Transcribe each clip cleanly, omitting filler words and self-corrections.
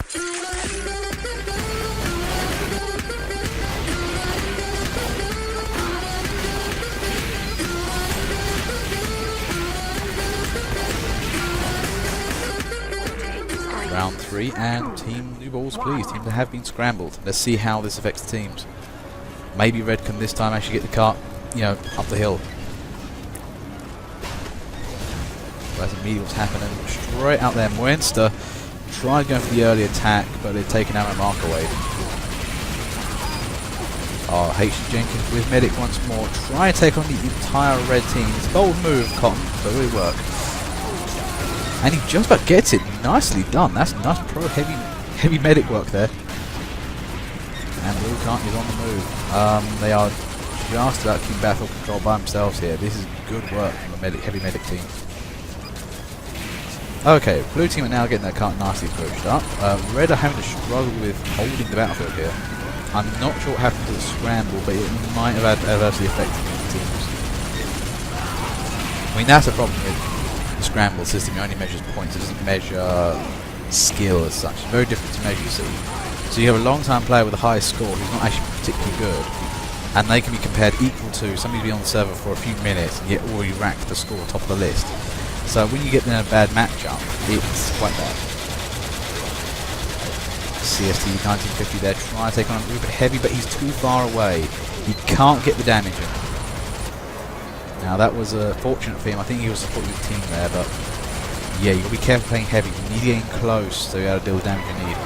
Round 3, and Team New Balls, please. Teams that have been scrambled. Let's see how this affects the teams. Maybe Red can this time actually get the cart, you know, up the hill. That's immediately what's happening. Straight out there, Muenster tried going for the early attack, but they've taken out a mark away. Oh, H. Jenkins with Medic once more. Try to take on the entire red team. It's a bold move, Cotton, but it will work. And he just about gets it. Nicely done. That's nice pro heavy medic work there. And Lucan is on the move. They are just about keeping battle control by themselves here. This is good work from the heavy medic team. Okay, blue team are now getting their cart nicely pushed up. Red are having to struggle with holding the battlefield here. I'm not sure what happened to the scramble, but it might have adversely affected the teams. I mean, that's a problem with the scramble system. It only measures points, it doesn't measure skill as such. It's very different to measure, you see. So you have a long time player with a high score who's not actually particularly good, and they can be compared equal to somebody who's been on the server for a few minutes and yet already ranked the score top of the list. So when you get in a bad matchup, it's quite bad. CST 1950 there, trying to take on a little bit heavy, but he's too far away. He can't get the damage in. Now that was fortunate for him. I think he was supporting the team there, but yeah, you've got to be careful playing heavy. You need to get in close so you're able to deal the damage you need.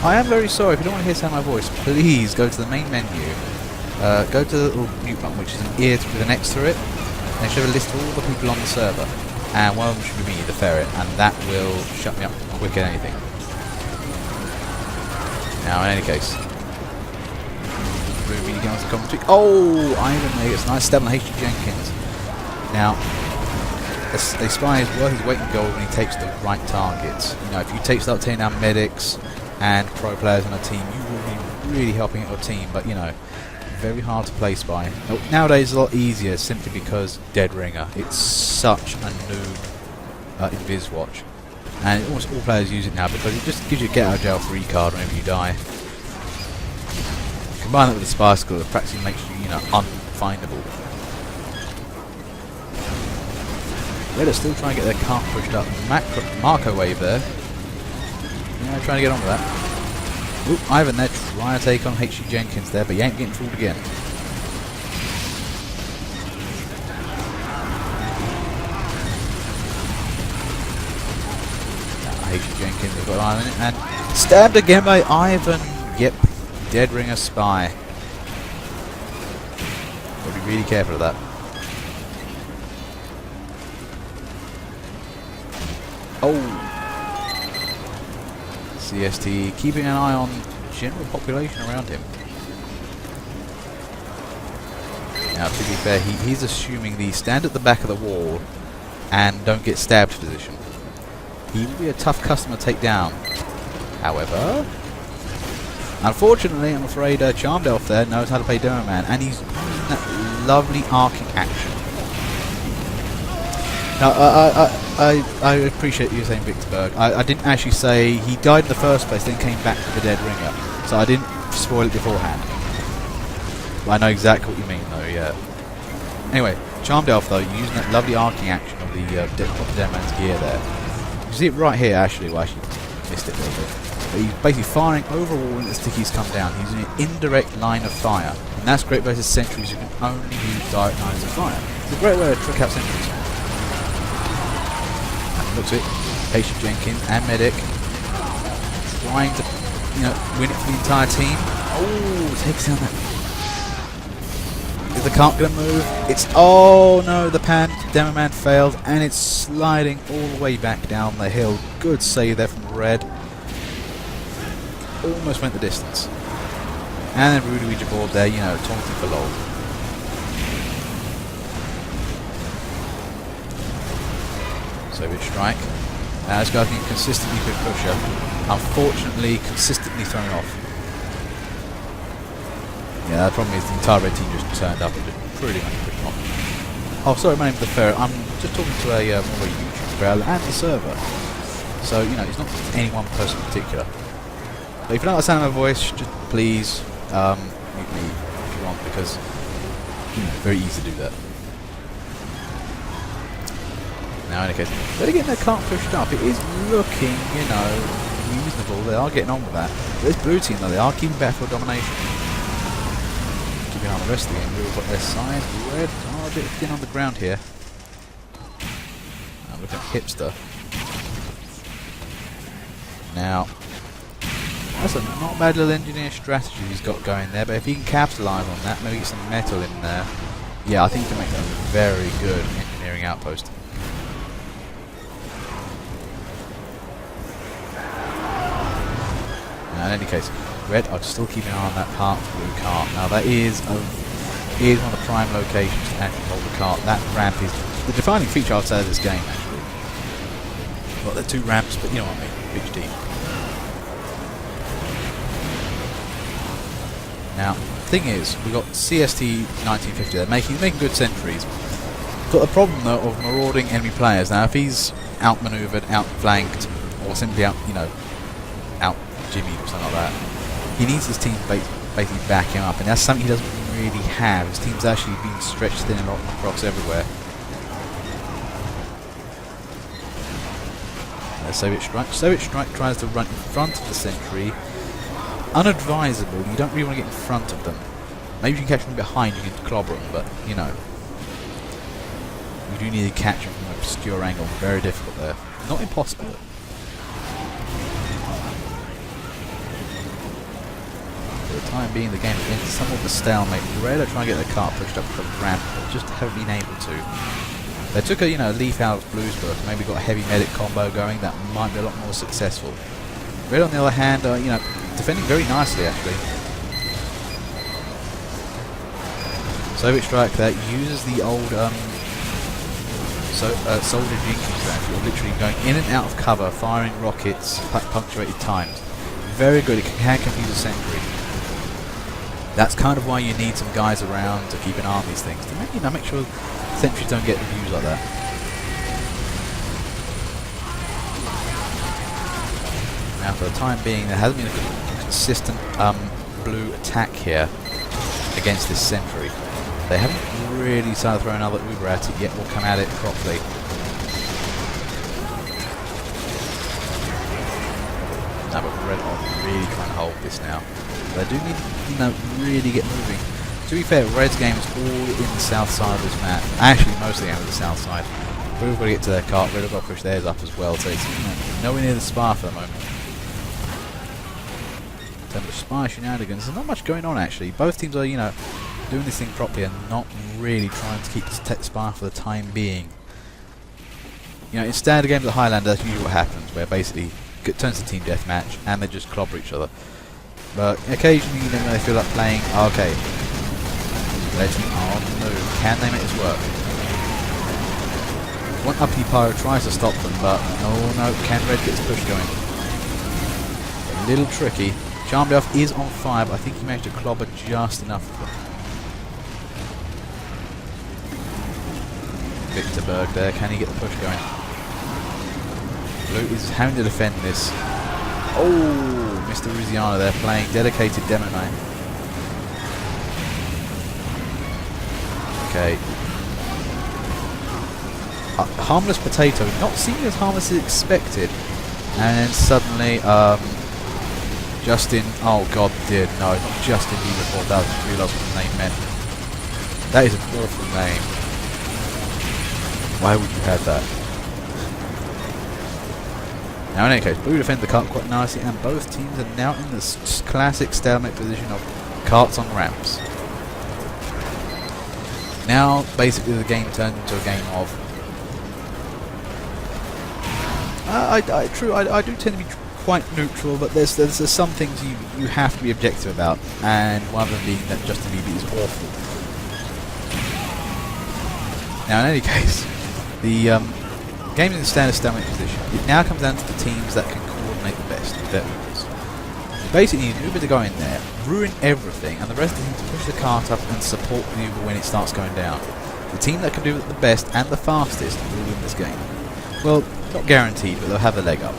I am very sorry, if you don't want to hear sound of my voice, please go to the main menu, go to the little mute button which is an ear with an X through it, and it should have a list of all the people on the server, and one of them should be me, the ferret, and that will shut me up quicker than anything. Now in any case, Ruby goes to commentary. Oh, Ivan there gets a nice stab on H. Jenkins. Now, a spy is worth his weight in gold when he takes the right targets. You know, if you start taking down medics and pro players on a team, you will be really helping your team, but you know, very hard to play spy. Nowadays it's a lot easier simply because Dead Ringer. It's such a noob in Bizwatch. And almost all players use it now because it just gives you a get out of jail free card whenever you die. Combine that with the spy skill, it practically makes you, you know, unfindable. Red are still trying to get their cart pushed up. Marco wave there. Yeah, trying to get on with that. Oop, Ivan there trying to take on H.G. Jenkins there, but he ain't getting fooled again. H.G. Jenkins has got Ivan and stabbed again by Ivan. Yep, Dead Ringer spy. Got to be really careful of that. Oh! CST keeping an eye on general population around him. Now, to be fair, he's assuming the stand at the back of the wall and don't get stabbed position. He will be a tough customer to take down. However, unfortunately, I'm afraid Charmed Elf there knows how to play Demo Man, and he's using that lovely arcing action. Now, I appreciate you saying Victorberg. I didn't actually say he died in the first place, then came back to the Dead Ringer, so I didn't spoil it beforehand. But I know exactly what you mean, though. Yeah. Anyway, Charmed Elf though, using that lovely arcing action of the Dead Man's gear there. You see it right here, actually. Well, actually, missed it a little bit. But he's basically firing over a wall when the stickies come down. He's using an indirect line of fire, and that's great versus sentries who can only use direct lines of fire. It's a great way to trick out sentries. Looks at it, H. Jenkins and Medic trying to, you know, win it for the entire team. Oh, takes down that. Is the cart going to move? It's, oh no, the Demo Man failed, and it's sliding all the way back down the hill. Good save there from Red. Almost went the distance. And then Rudy Ouija board there, you know, taunting for lol. Soviet strike. This guy's been consistently good pusher. Unfortunately, consistently thrown off. Yeah, the problem is the entire red team just turned up and just pretty much pushed off. Oh, sorry, my name's the Ferret. I'm just talking to a more YouTube crowd and the server. So, you know, it's not any one person in particular. But if you don't like the sound of my voice, just please mute me if you want, because very easy to do that. Now, in any case, they're getting their cart pushed up. It is looking, you know, reasonable. They are getting on with that. But this blue team, though, they are keeping battlefield domination. Keeping on the rest of the game. Blue have got their side. Red are a bit thin on the ground here. Now, look at Hipster. Now, that's a not bad little engineer strategy he's got going there, but if he can capitalise on that, maybe get some metal in there, yeah, I think he can make that a very good engineering outpost. Now, in any case, Red are still keeping an eye on that parked blue cart. Now, that is one of the prime locations to actually hold the cart. That ramp is the defining feature, I'd say, of this game, actually. Well, there are two ramps, but you know what I mean. Pitch deep. Now, the thing is, we've got CST 1950 there, making good sentries. Got the problem though of marauding enemy players. Now, if he's outmaneuvered, outflanked, or simply out jimmied or something like that, he needs his team basically back him up, and that's something he doesn't really have. His team's actually been stretched thin and across everywhere. Soviet Strike. Soviet Strike tries to run in front of the sentry. Unadvisable, you don't really want to get in front of them. Maybe you can catch them behind, you can clobber them, but, you know. You do need to catch them from an obscure angle. Very difficult there. Not impossible, though. For the time being, the game is in somewhat of a stalemate. Red are trying to get their cart pushed up the ramp, but just haven't been able to. They took a leaf out of Blue's book, maybe got a heavy medic combo going, that might be a lot more successful. Red, on the other hand, defending very nicely, actually. Soviet Strike that uses the old soldier jinking strategy, of literally going in and out of cover, firing rockets, punctuated times. Very good, it can confuse a sentry. That's kind of why you need some guys around to keep an eye on these things, to make sure sentries don't get views like that. Now, for the time being, there hasn't been a consistent blue attack here against this sentry. They haven't really started throwing another Uber at it yet. We'll come at it properly. Now, but Red are really trying to hold this now. They do need to, really get moving. To be fair, Red's game is all in the south side of this map. Actually, most of the game is the south side. Blue's got to get to their cart. Red have got to push theirs up as well. So it's nowhere near the spar for the moment. In terms of spar shenanigans, there's not much going on actually. Both teams are, doing this thing properly and not really trying to keep the spar for the time being. In standard games of Highlander, that's usually what happens, where basically it turns to team deathmatch and they just clobber each other. But occasionally, when they feel like playing, okay, their team are on the move. Can they make this work? One uppity pyro tries to stop them, but no, can Red get his push going? A little tricky. Charmdeoff is on fire, but I think he managed to clobber just enough of them. Victorberg there, can he get the push going? Blue is having to defend this. Oh, Mr. Ruziano there playing dedicated Demo Knight. Okay. Harmless Potato, not seeming as harmless as expected. And then suddenly, Justin, oh god dear, no, not Justin Bieber, that was realised what the name meant. That is an awful name. Why would you have that? Now in any case, Blue defend the cart quite nicely, and both teams are now in this classic stalemate position of carts on ramps. Now, basically, the game turned into a game of... I do tend to be quite neutral, but there's some things you have to be objective about, and one of them being that Justin Bieber is awful. Now, in any case, the game is in standard stalemate position. It now comes down to the teams that can coordinate the best with their Ubers. Basically, you need an Uber to go in there, ruin everything, and the rest of the team to push the cart up and support the Uber when it starts going down. The team that can do it the best and the fastest will win this game. Well, not guaranteed, but they'll have a leg up.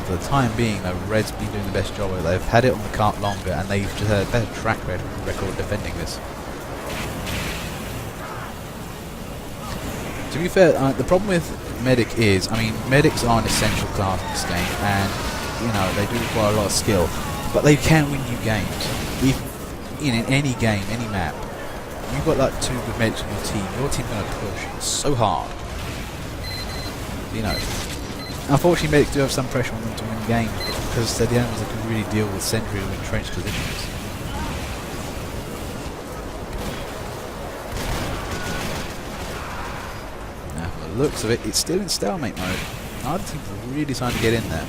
For the time being, though, Red's been doing the best job. They've had it on the cart longer, and they've just had a better track record defending this. To be fair, the problem with Medic is, I mean, Medics are an essential class in this game, and, you know, they do require a lot of skill, but they can win you games. If, in any game, any map, you've got like 2 good Medics on your team's going to push so hard. You know, unfortunately, Medics do have some pressure on them to win games, because they're the only ones that can really deal with sentry or entrenched positions. Now, from the looks of it, it's still in stalemate mode. Neither team's really trying to get in there.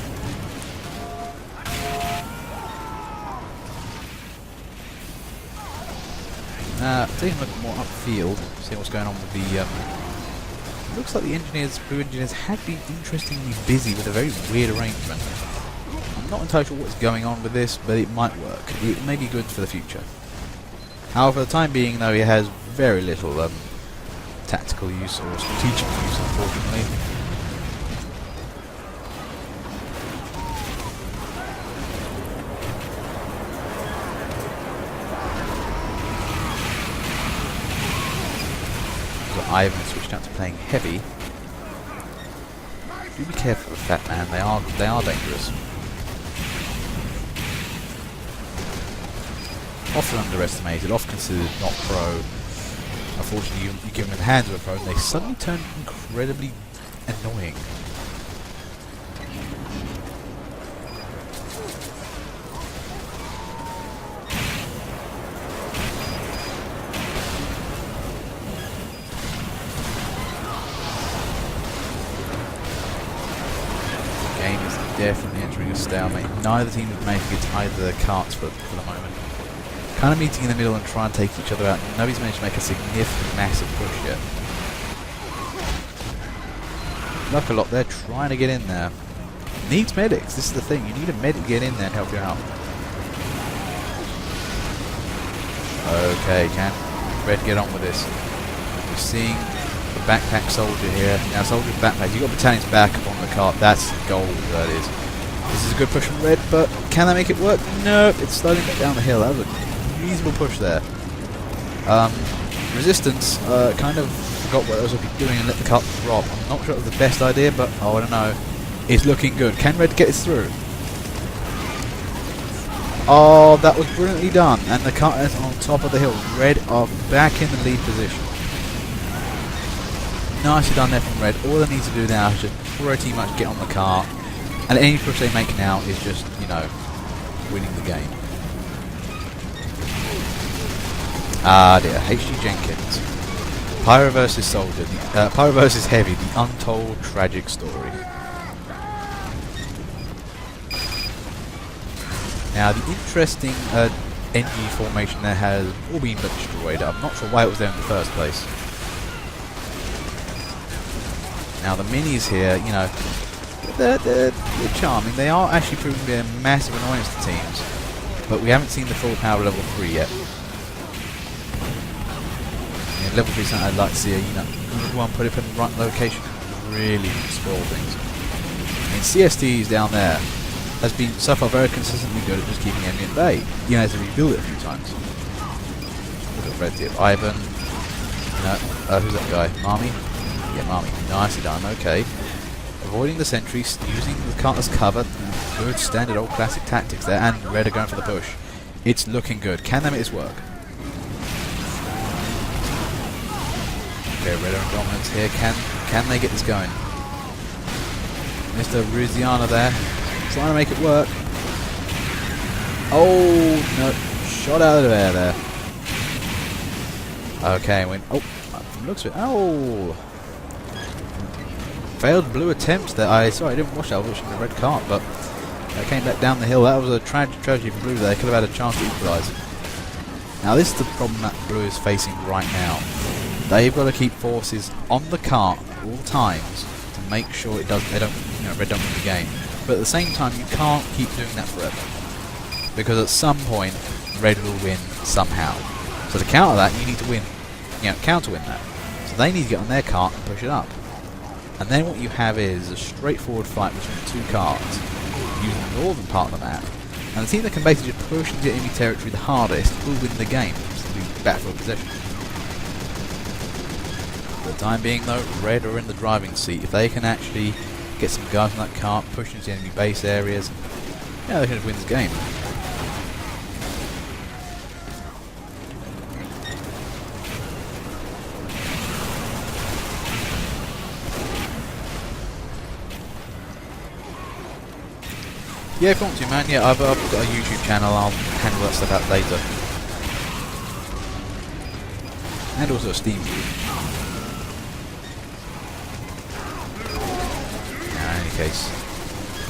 Taking a look more upfield, see what's going on with the. Looks like the Blue Engineers had been interestingly busy with a very weird arrangement. I'm not entirely sure what's going on with this, but it might work. It may be good for the future. However, for the time being, though, it has very little tactical use or strategic use, unfortunately. Ivan switched out to playing heavy. Do be careful with Fat Man, they are dangerous. Often underestimated, often considered not pro. Unfortunately, you give them in the hands of a pro and they suddenly turn incredibly annoying. Definitely entering a stalemate. Neither team is making it to either carts for the moment. Kind of meeting in the middle and trying to take each other out. Nobody's managed to make a significant, massive push yet. Luck a lot, they're trying to get in there. Needs medics, this is the thing. You need a medic to get in there and help you out. Okay, can Red get on with this? We're seeing the backpack soldier here. Now, soldier backpack. You've got battalions back up on the cart. That's gold, that is. This is a good push from Red, but can they make it work? No, it's slowly back down the hill. That was a reasonable push there. Resistance kind of forgot what they were doing and let the cart drop. I'm not sure it was the best idea, but oh, I don't know. It's looking good. Can Red get this through? Oh, that was brilliantly done. And the cart is on top of the hill. Red are back in the lead position. Nicely done there from Red. All they need to do now is just pretty much get on the cart. And any push they make now is just, you know, winning the game. Ah dear, HG Jenkins. Pyro versus Soldier. Pyro versus Heavy, the untold tragic story. Now the interesting NG formation there has all been destroyed. I'm not sure why it was there in the first place. Now the minis here, you know, they're charming. They are actually proving to be a massive annoyance to teams, but we haven't seen the full power level 3 yet. Yeah, level 3 is something I'd like to see. You know, one put it in the right location, really spoil things. I mean, CST's down there has been so far very consistently good at just keeping enemy at bay. You know, to rebuild it a few times. Look at Red Tip, Ivan. No, who's that guy? Marmy. Yeah, Marmy. Nicely done, okay. Avoiding the sentries, using the cart as cover. Good standard old classic tactics there, and Red are going for the push. It's looking good. Can they make this work? Okay, Red are in dominance here. Can they get this going? Mr. Ruziana there, trying to make it work. Oh, no. Shot out of the air there. Okay, went. Oh, from looks of it. Oh! Failed blue attempts there. Sorry, I didn't watch that. I was watching the red cart, but they came back down the hill. That was a tragedy for blue there. They could have had a chance to equalise it. Now, this is the problem that blue is facing right now. They've got to keep forces on the cart at all times to make sure it doesn't. They don't, you know, Red don't win the game. But at the same time, you can't keep doing that forever, because at some point, Red will win somehow. So to counter that, you need to win, counter win that. So they need to get on their cart and push it up. And then what you have is a straightforward fight between two carts, using the northern part of the map. And the team that can basically just push into enemy territory the hardest will win the game, simply battlefield possession. For the time being though, red are in the driving seat. If they can actually get some guys on that cart, push into enemy base areas, yeah, they can just win this game. Yeah, if you want to, man. Yeah, I've got a YouTube channel. I'll handle that stuff out later. And also a Steam view. In any case,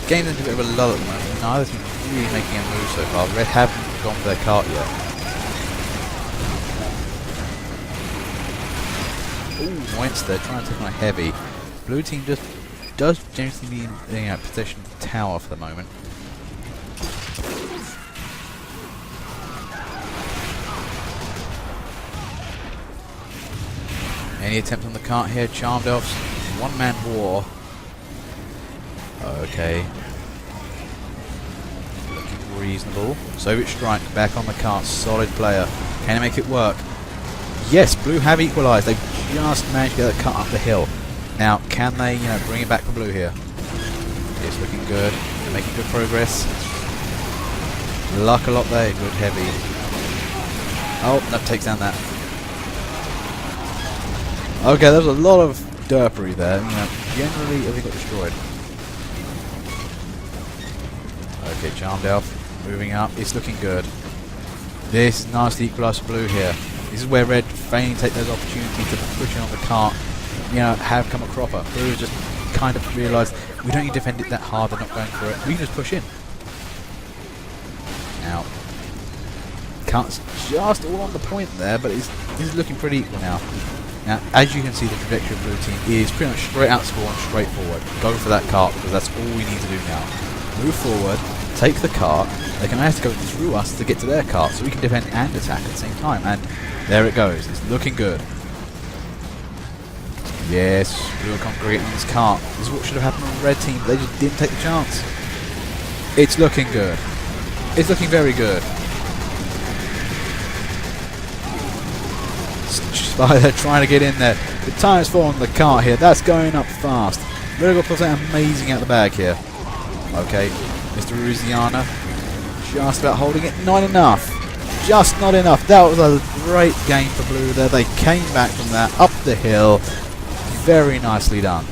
the game's in a bit of a lull at the moment. Neither team's really making a move so far. Red haven't gone for their cart yet. Ooh, once they're trying to take on a heavy. Blue team just does generally be in possession of the tower for the moment. Any attempt on the cart here? Charmed Elves, one-man war. Okay. Looking reasonable. Soviet Strike back on the cart. Solid player. Can he make it work? Yes, Blue have equalised. They've just managed to get the cart up the hill. Now, can they, bring it back for Blue here? It's looking good. They're making good progress. Luck a lot there. Good heavy. Oh, that takes down that. Okay, there's a lot of derpery there. Generally, everything got destroyed. Okay, Charmed Elf moving up. It's looking good. This is nicely equalised for Blue here. This is where Red feigning take those opportunities to push in on the cart. Have come a cropper. Blue has just kind of realised we don't need to defend it that hard. They're not going for it. We can just push in. Now, cart's just all on the point there, but it's looking pretty equal now. Now, as you can see, the trajectory of Blue team is pretty much straight out score and straight forward. Go for that cart because that's all we need to do now. Move forward, take the cart. They can manage to go through us to get to their cart, so we can defend and attack at the same time. And there it goes. It's looking good. Yes, Blue are congregating on this cart. This is what should have happened on the red team, but they just didn't take the chance. It's looking good. It's looking very good. They're trying to get in there. The time's falling on the cart here. That's going up fast. Really got something amazing out the bag here. Okay, Mr. Louisiana just about holding it. Not enough. Just not enough. That was a great game for Blue there. They came back from that up the hill. Very nicely done.